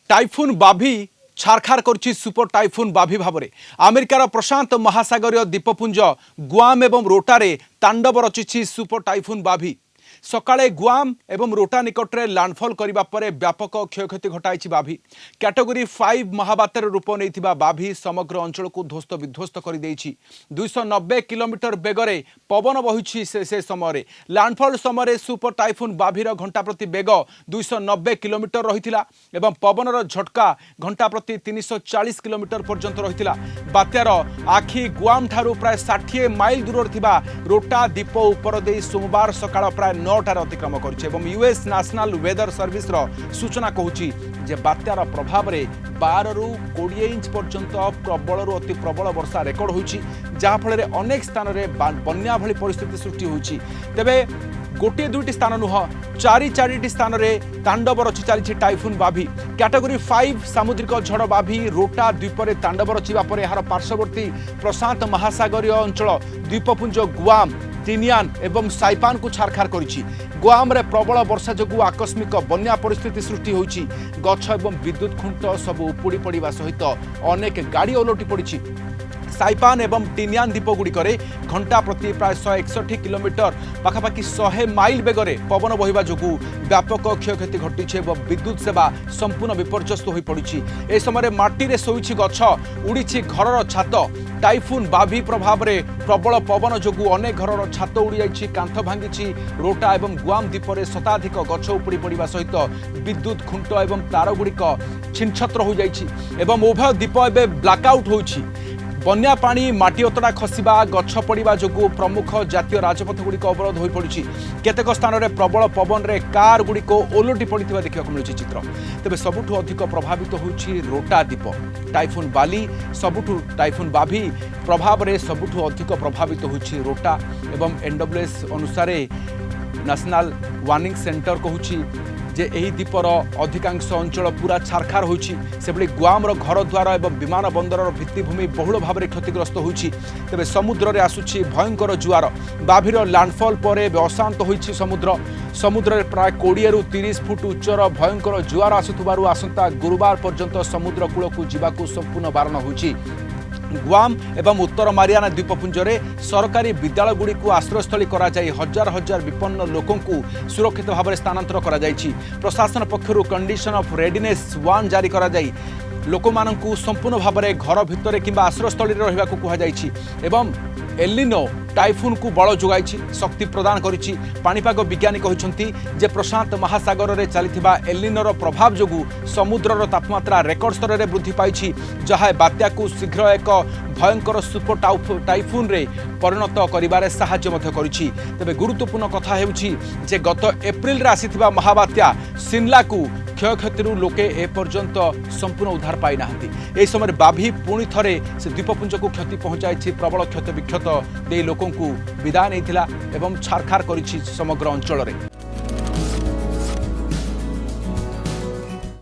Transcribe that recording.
Typhoon बाभी छारखार करछि super typhoon बाभी Bhavre अमेरिकार प्रशांत महासागरीय द्वीपपुंज Guam एवं रोटारे तांडव रचिछि सुपर टाइफून बाभी सकाळे गुआम एवं रोटा निकटरे लैंडफॉल करिबा परे व्यापक क्षयक्षति घटाइछि बाभी कैटेगरी 5 महाबात्यार रूप नैथिबा बाभी समग्र अंचल को ध्वस्त विध्वस्त कर देइछि 290 किलोमीटर बेगरे पवन बहिछि से समय लैंडफॉल समय सुपर टाइफून बाभीर घंटा प्रति बेग 290 किलोमीटर रहिथिला एवं पवनर झटका घंटा प्रति 340 किलोमीटर पर्यंत रहिथिला बात्यार आखि गुआम ठारू प्राय 60 माइल दूर थिबा रोटा द्वीप उपर दे सोमवार सकाळ प्राय 9टार अतिक्रम कर यूएस नेशनल वेदर सर्विस सूचना कहूँ जे बात्यार प्रभाव में 12 ରୁ 20 इंच पर्यंत प्रबल रु अति प्रबल वर्षा रेकर्ड होइछि जहाँफल अनेक स्थान में बन्या भली परिस्थिति सृष्टि होइछि तेबे गोटे दुईटी स्थान नुह चारिटी स्थान में तांडव रचि चली टाइफून बाभी कैटेगरी 5 सामुद्रिक झड़ बाभी रोटा द्वीपर तांडव रचिबा परे एहार पार्श्ववर्ती प्रशांत महासागरीय अंचल द्वीपपुंज गुआम तिनियान एवं साइपान को छारखार करिछि गुआम रे प्रबल वर्षा जगु आकस्मिक बन्या परिस्थिति सृष्टि होइछि गछ एवं विद्युत खुंट सब उपुड़ी पड़िबा सहित अनेक गाड़ी ओलटी पड़िछि साइपान एवं टिनियान द्वीप गुड़िकरे घंटा प्रति प्राय 161 किलोमीटर पाखापाखि 100 माइल बेगरे पवन बहिबा जोगु व्यापक क्षयक्षति घटी एवं विद्युत सेवा संपूर्ण विपर्यस्त हो पड़ी ए समय माटी शोइछि गछ उड़ी घर छात टाइफून बाभी प्रभाव में प्रबल पवन जोगु अनेक घर छात उड़ी जाइछि कांथ भांगी रोटा एवं गुआम द्वीपर शताधिक गछ उपुड़ी पड़ा सहित विद्युत खुंट एवं तार गुड़िक छिनछत्र हो जाइछि एवं उभय द्वीप एवं ब्लैकआउट होइछि बन्या पानी माटी अतड़ा खसवा गछ पड़ा जो प्रमुख जातीय राजपथ गुड़िक अवरोध हो पड़ी केतेक स्थान में प्रबल पवन रे कार गुड़िक ओलटी पड़ा देखा मिलूँ चित्र तेज सबुठ अधिक प्रभावित होछि रोटा द्वीप टाइफून बाली सबुठु टाइफून बाभी प्रभाव में सबुठ अधिक प्रभावित होछि रोटा एवं एनडब्ल्यूएस अनुसार नेशनल वार्निंग सेंटर कहूँ जे एही द्वीपर अधिकांश अंचल पूरा छारखार होइछि सेबली गुआमर घर द्वार एवं विमान बंदरर भित्तिभूमि बहुल भाव में क्षतिग्रस्त होइछि तेबे समुद्र रे आसुछि भयंकर जुआर बाभीर लैंडफॉल पर अशांत होइछि समुद्र रे प्राय 20 ରୁ 30 फुट उच्चर भयंकर जुआर आसुथबारु आसंता गुरुवार पर्यंत समुद्र कूल को जीवाकू संपूर्ण बारण होइछि गुआम एवं उत्तर मारियाना द्वीपपुंजरे सरकारी विद्यालय गुड़ी को आश्रयस्थली करा जाई हजार हजार विपन्न लोकों को सुरक्षित भाव में स्थानांतर करा जाइछि प्रशासन पक्षरु कंडीशन ऑफ रेडीनेस 1 जारी करा जाई लोकमानंकु संपूर्ण भाव में घर भितर किंबा आश्रयस्थली रहिबा को कहा जाइछि एवं एलिनो टाइफून को बल जोगाई शक्ति प्रदान करिछि पाणीपाग विज्ञानी कहते जे प्रशांत महासागर में चलता एलिनोर प्रभाव जोगु समुद्रर तापमात्रा रेकर्ड स्तर में वृद्धि पाई जहाँ बात्या को शीघ्र एक भयंकर सुपर टाइफून रे परिणत करिबारे साहाय्य मध्य करिछि तेबे गुरुत्वपूर्ण कथा हेउछि जे गत एप्रिल रे आसीथिबा महाबात्या सिमला को क्षयक्षति लोके एपर्यंत संपूर्ण उद्धार पाई नाहंती एही समय बाभी पुणी थरे से द्वीपपुंज को क्षति पहुंचाई प्रबल क्षत विक्षत दे लोकों को विदाय नहीं एवं छारखार करिछि समग्र अंचल रे।